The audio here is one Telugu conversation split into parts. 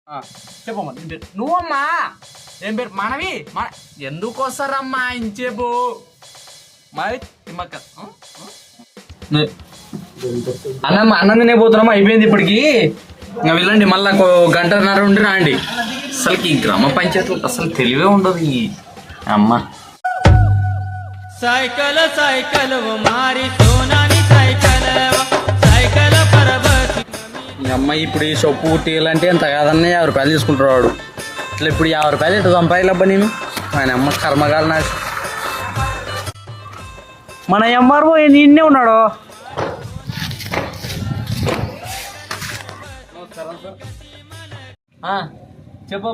చెప్పమ్మా నువ్వమ్మా ఏం పేరు మనవి ఎందుకు వస్తారమ్మా ఇంచేపు మరి తిమ్మక్క అన్నం తినేపోతున్నామా అయిపోయింది ఇప్పటికి ఇంకా వెళ్ళండి మళ్ళీ గంటన్నర ఉండి రాండి అసలుకి ఈ గ్రామ పంచాయతీలకు అసలు తెలివే ఉండదు ఈ అమ్మ సైకల్ సైకల్ మారి సోనాని సైకల్ సైకల్ పరబతి ఈ అమ్మాయి ఇప్పుడు ఈ సొప్పు టీలంటే ఎంత కాదన్నా 50 రూపాయలు తీసుకుంటాడు వాడు ఇట్లా ఇప్పుడు 50 రూపాయలు ఎట్లా సంపాదిలబ్బా నేను ఆయన అమ్మ కర్మగాలు నాకు మన ఎంఆర్ఓ నిన్నే ఉన్నాడు చెప్పు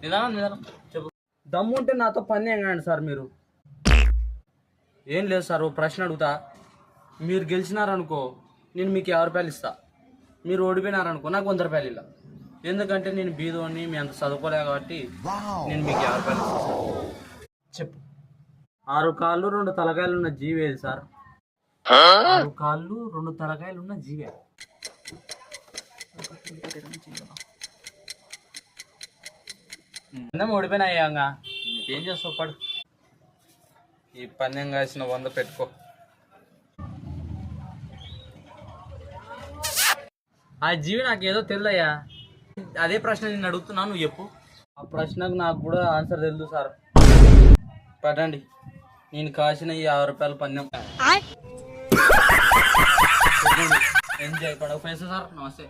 నిదానం నిదానం చెప్పు దమ్ము ఉంటే నాతో పని ఏం కాండి సార్ మీరు ఏం లేదు సార్ ఓ ప్రశ్న అడుగుతా మీరు గెలిచినారనుకో నేను మీకు 50 రూపాయలు ఇస్తా మీరు ఓడిపోయినారనుకో నాకు 100 రూపాయలు ఇలా ఎందుకంటే నేను బీదోని మీ అంత చదువుకోలే కాబట్టి నేను మీకు 50 రూపాయలు ఇస్తాను చెప్పు 6 కాళ్ళు 2 తలకాయలు ఉన్న జీవి ఏది సార్ 6 కాళ్ళు 2 తలకాయలు ఉన్న జీవే పందెం ఓడిపోయినాయ్యాంగా నీకేం చేస్తావు పడు ఈ పందెం కాసిన 100 పెట్టుకో ఆ జీవి నాకేదో తెలియదయ్యా అదే ప్రశ్న నేను అడుగుతున్నాను నువ్వు చెప్పు ఆ ప్రశ్నకు నాకు కూడా ఆన్సర్ తెలుసు సార్ పడండి నేను కాసిన ఈ 50 రూపాయల పందెం ఎంజాయ్ పడకపోయేసా సార్ నమస్తే